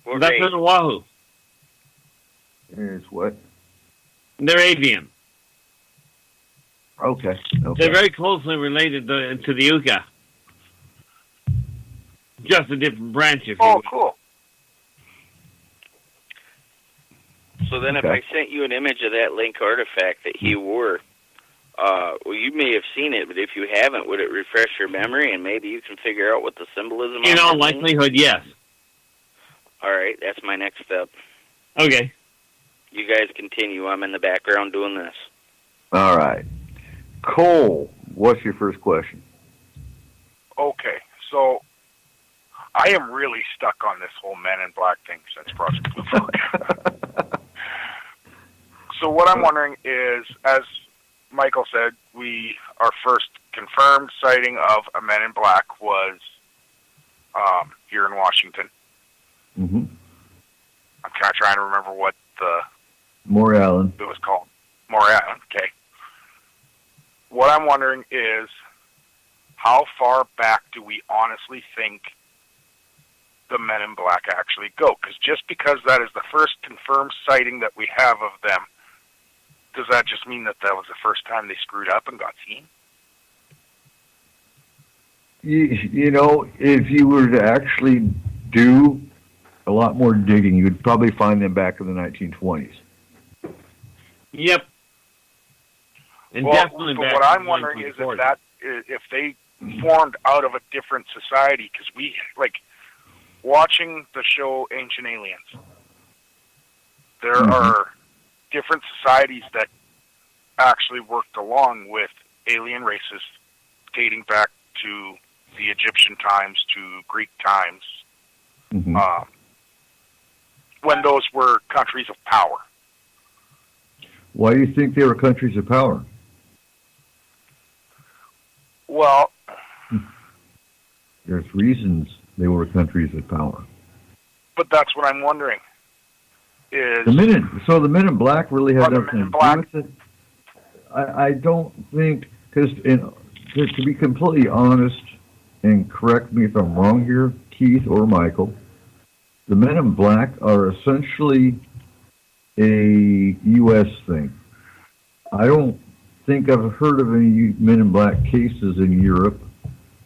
What That's race? in Oahu. It's what? They're avian. Okay. They're very closely related to the Uka. Just a different branch, if you will. Oh, cool. So then if I sent you an image of that link artifact that he wore, well, you may have seen it, but if you haven't, would it refresh your memory and maybe you can figure out what the symbolism is? In all likelihood, yes. All right, that's my next step. Okay. You guys continue. I'm in the background doing this. All right. Cole, what's your first question? Okay, so I am really stuck on this whole Men in Black thing since Project Blue Book. So what I'm wondering is, as Michael said, our first confirmed sighting of a Men in Black was here in Washington. Mm-hmm. I'm kind of trying to remember what Maury Island. it was called. Maury Island, okay. What I'm wondering is, how far back do we honestly think the Men in Black actually go? Because just because that is the first confirmed sighting that we have of them, does that just mean that was the first time they screwed up and got seen? You know, if you were to actually do a lot more digging, you would probably find them back in the 1920s. Yep. And Well, definitely but back what in I'm the wondering is 1940s. if they formed out of a different society, because we, like, watching the show Ancient Aliens, there are different societies that actually worked along with alien races dating back to the Egyptian times, to Greek times, when those were countries of power. Why do you think they were countries of power? Well, There's reasons they were countries of power. but that's what I'm wondering. Is The Men in Black really had Are the nothing Men in to Black- do with it. I don't think, because to be completely honest, and correct me if I'm wrong here, Keith or Michael, the Men in Black are essentially a U.S. thing. I don't think I've heard of any Men in Black cases in Europe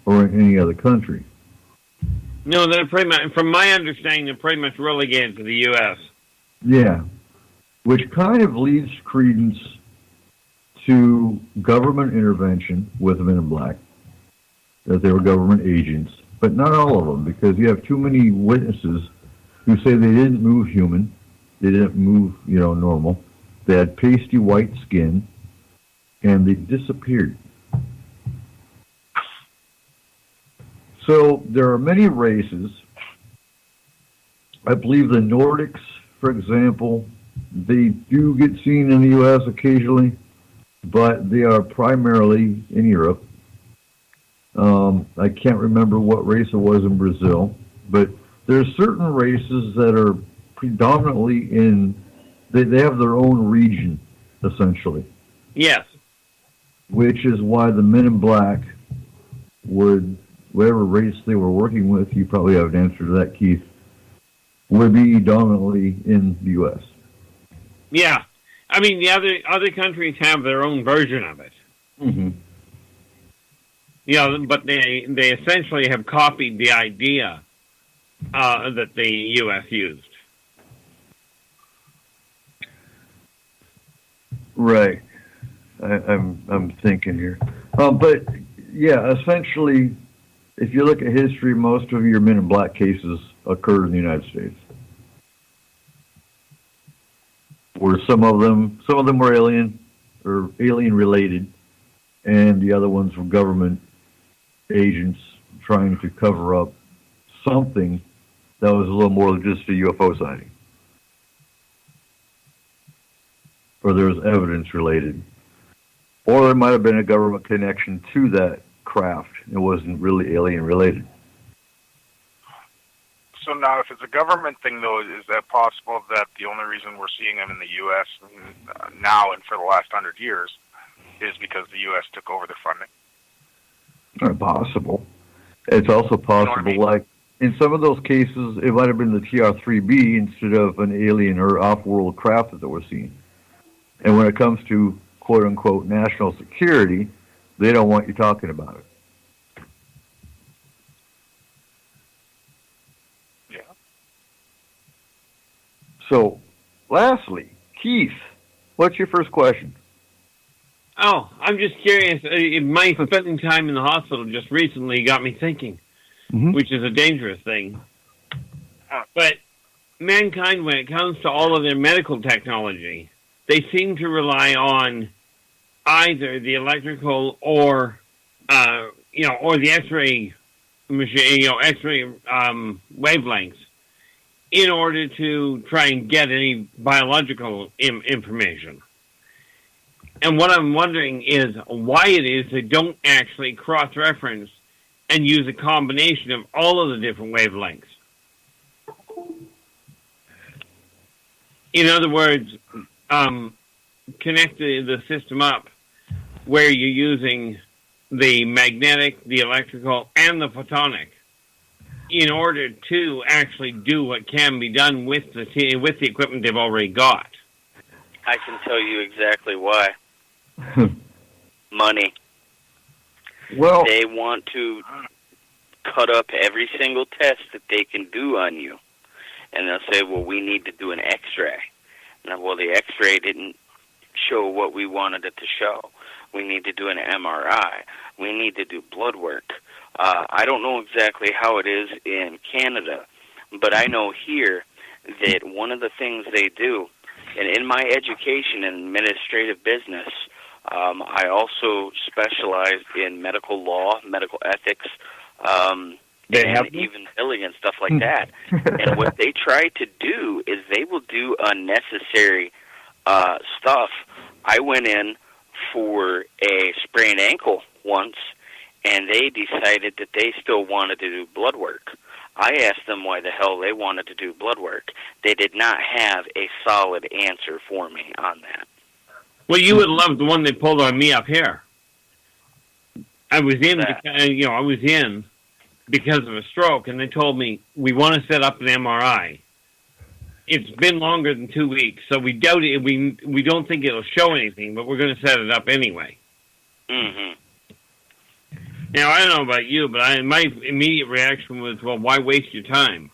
or in any other country. No, they're pretty much, from my understanding, they're pretty much relegated to the U.S. Yeah, which kind of leads credence to government intervention with Men in Black, that they were government agents, but not all of them, because you have too many witnesses who say they didn't move human, they didn't move, normal, they had pasty white skin, and they disappeared. So there are many races. I believe the Nordics, for example, they do get seen in the U.S. occasionally, but they are primarily in Europe. I can't remember what race it was in Brazil, but there's certain races that are predominantly they have their own region, essentially. Yes. Which is why the Men in Black would, whatever race they were working with, you probably have an answer to that, Keith, would be dominantly in the U.S. Yeah. I mean, the other countries have their own version of it. Mm-hmm. But they essentially have copied the idea that the U.S. used. Right. I'm thinking here. But, yeah, essentially, if you look at history, most of your Men in Black cases occurred in the United States. Where some of them were alien or alien related, and the other ones were government agents trying to cover up something that was a little more than just a UFO sighting. Or there was evidence related. Or there might have been a government connection to that craft. It wasn't really alien related. so now if it's a government thing, though, is that possible that the only reason we're seeing them in the U.S. Now and for the last 100 years is because the U.S. took over their funding? Possible. It's also possible, I mean? in some of those cases, it might have been the TR-3B instead of an alien or off-world craft that they were seeing. And when it comes to quote-unquote national security, they don't want you talking about it. Yeah. So, lastly, Keith, what's your first question? Oh, I'm just curious. My spending time in the hospital just recently got me thinking, which is a dangerous thing. But mankind, when it comes to all of their medical technology, they seem to rely on either the electrical or the X-ray machine, X-ray wavelengths, in order to try and get any biological information. And what I'm wondering is why it is they don't actually cross-reference and use a combination of all of the different wavelengths. In other words, connect the system up where you're using the magnetic, the electrical, and the photonic in order to actually do what can be done with the equipment they've already got. I can tell you exactly why. Money. Well, they want to cut up every single test that they can do on you. And they'll say, well, we need to do an X-ray. Now, well, the X-ray didn't show what we wanted it to show. We need to do an MRI. We need to do blood work. I don't know exactly how it is in Canada, but I know here that one of the things they do, and in my education and administrative business, I also specialized in medical law, medical ethics, and even billing and stuff like that. And what they try to do is they will do unnecessary stuff. I went in for a sprained ankle once, and they decided that they still wanted to do blood work. I asked them why the hell they wanted to do blood work. They did not have a solid answer for me on that. Well, you would love the one they pulled on me up here. I was in, because of a stroke, and they told me, we want to set up an MRI. It's been longer than 2 weeks, so we doubt it. We don't think it'll show anything, but we're going to set it up anyway. Mm-hmm. Now, I don't know about you, but my immediate reaction was, well, why waste your time?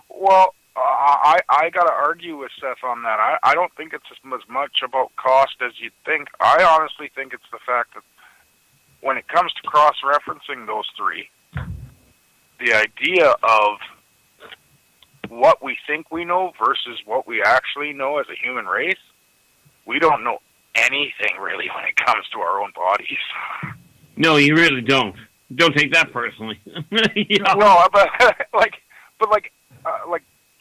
Well, I got to argue with Seth on that. I don't think it's as much about cost as you'd think. I honestly think it's the fact that when it comes to cross-referencing those three, the idea of what we think we know versus what we actually know as a human race, we don't know anything really when it comes to our own bodies. No, you really don't. Don't take that personally. Yeah. No, but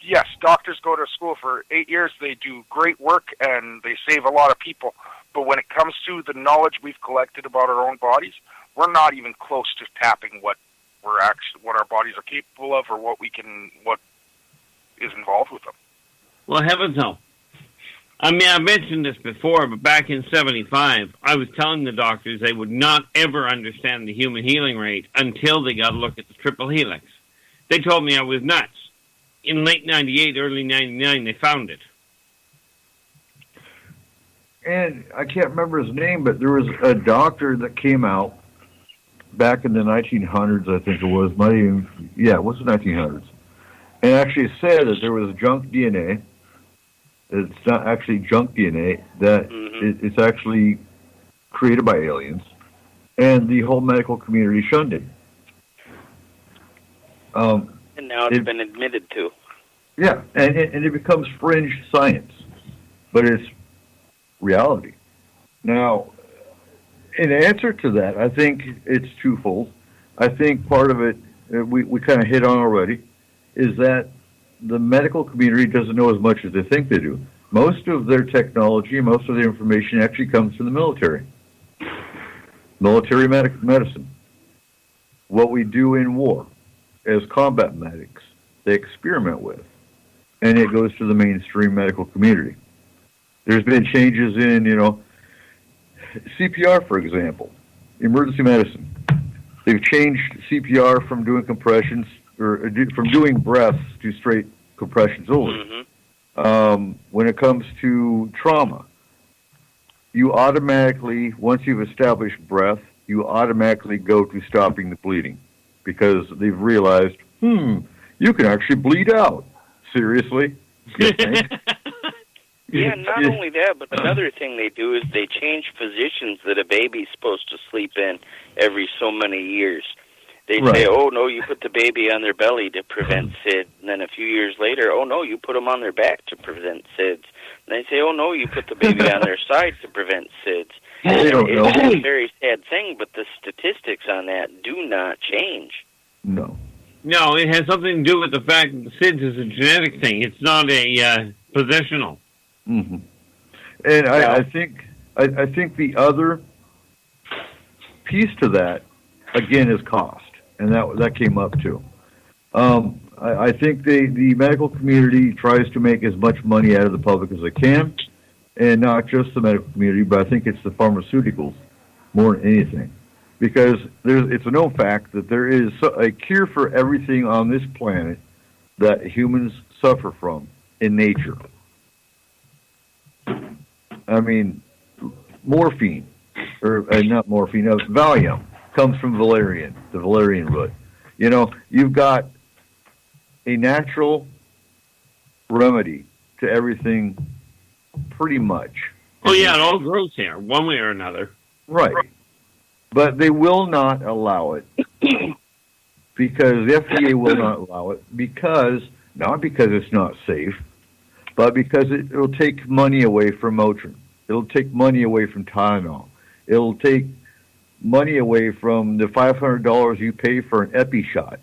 yes, doctors go to school for 8 years. They do great work and they save a lot of people. But when it comes to the knowledge we've collected about our own bodies, we're not even close to tapping what our bodies are capable of, or what is involved with them. Well, heavens no. I mean, I mentioned this before, but back in 1975, I was telling the doctors they would not ever understand the human healing rate until they got a look at the triple helix. They told me I was nuts. In late 98, early 99, they found it. And I can't remember his name, but there was a doctor that came out back in the 1900s, I think it was. It was the 1900s. And actually said that there was junk DNA. It's not actually junk DNA, that it's actually created by aliens. And the whole medical community shunned it. And now it's been admitted to. Yeah, and it becomes fringe science. But it's reality. Now, in answer to that, I think it's twofold. I think part of it, we kind of hit on already, is that the medical community doesn't know as much as they think they do. Most of their technology, most of their information actually comes from the military. Military medicine. What we do in war as combat medics, they experiment with. And it goes to the mainstream medical community. There's been changes in, CPR, for example, emergency medicine. They've changed CPR from doing compressions or from doing breaths to straight compressions only. When it comes to trauma, you automatically, once you've established breath, you automatically go to stopping the bleeding because they've realized, you can actually bleed out. Seriously? Yeah, not only that, but another thing they do is they change positions that a baby's supposed to sleep in every so many years. They say, oh, no, you put the baby on their belly to prevent SIDS. And then a few years later, oh, no, you put them on their back to prevent SIDS. And they say, oh, no, you put the baby on their side to prevent SIDS. It's a very sad thing, but the statistics on that do not change. No. No, it has something to do with the fact that SIDS is a genetic thing. It's not a positional. Mm-hmm. And I think the other piece to that, again, is cost, and that came up too. I think the medical community tries to make as much money out of the public as they can, and not just the medical community, but I think it's the pharmaceuticals more than anything, because it's a known fact that there is a cure for everything on this planet that humans suffer from in nature. I mean, morphine, or not morphine, Valium comes from valerian, the valerian root. You know, you've got a natural remedy to everything pretty much. Oh, yeah, it all grows here, one way or another. Right. But they will not allow it because the FDA will not allow it not because it's not safe, but because it'll take money away from Motrin. It'll take money away from Tylenol. It'll take money away from the $500 you pay for an Epi shot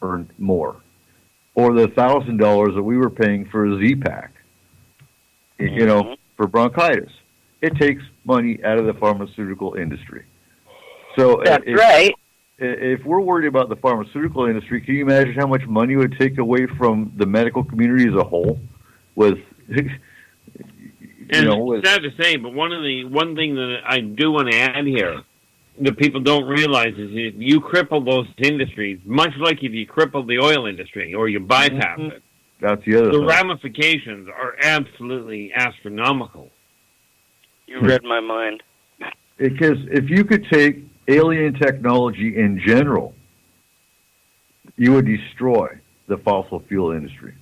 or more, or the $1,000 that we were paying for a Z-Pack, you know, for bronchitis. It takes money out of the pharmaceutical industry. So that's right. If we're worried about the pharmaceutical industry, can you imagine how much money it would take away from the medical community as a whole? With it's sad to say, but one thing that I do want to add here that people don't realize is if you cripple those industries, much like if you cripple the oil industry or you bypass it, that's the other thing. Ramifications are absolutely astronomical. You read my mind. Because if you could take alien technology in general, you would destroy the fossil fuel industry.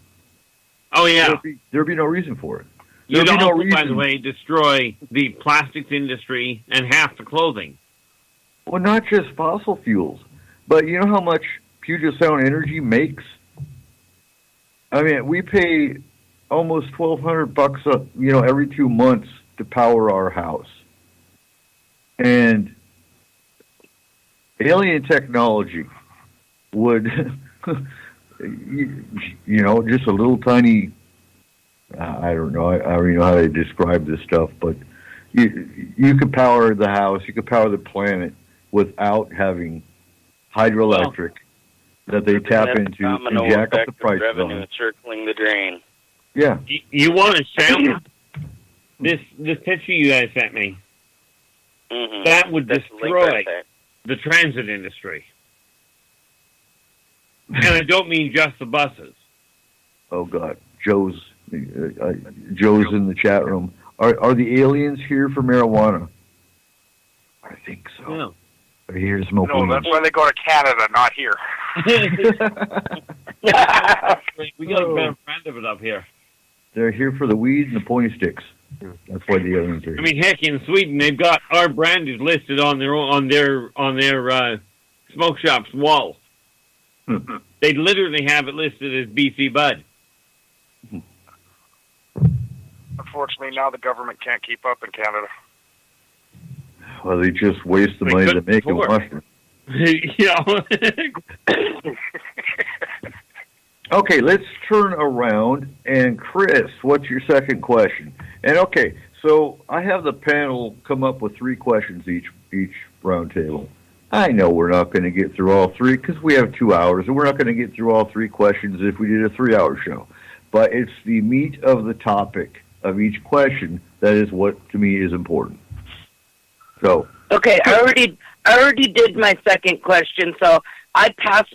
Oh, yeah. There'd be no reason for it. You'd also, by the way, destroy the plastics industry and half the clothing. Well, not just fossil fuels, but you know how much Puget Sound Energy makes? I mean, we pay almost $1,200 every 2 months to power our house. And alien technology would, just a little tiny, I don't know, I don't even know how to describe this stuff, but you could power the house, you could power the planet without having hydroelectric that they tap into and jack up the price on it. Circling the drain. Yeah. You want to shout this picture you guys sent me? Mm-hmm. That would destroy the transit industry. And I don't mean just the buses. Oh, God. Joe's in the chat room. Are the aliens here for marijuana? I think so. No. They're here smoking. No, that's why they go to Canada, not here. We got a better friend of it up here. They're here for the weed and the pointy sticks. That's why the aliens are here. I mean, heck, in Sweden, they've got our brand is listed on their smoke shop's wall. They literally have it listed as BC Bud. Unfortunately, now the government can't keep up in Canada. Well, they just waste the money to make a mushroom. Okay, let's turn around. And Chris, what's your second question? And okay, so I have the panel come up with 3 questions each round table. I know we're not going to get through all 3 because we have 2 hours, and we're not going to get through all 3 questions if we did a 3-hour show. But it's the meat of the topic of each question that is what to me is important. So okay, I already did my second question, so I passed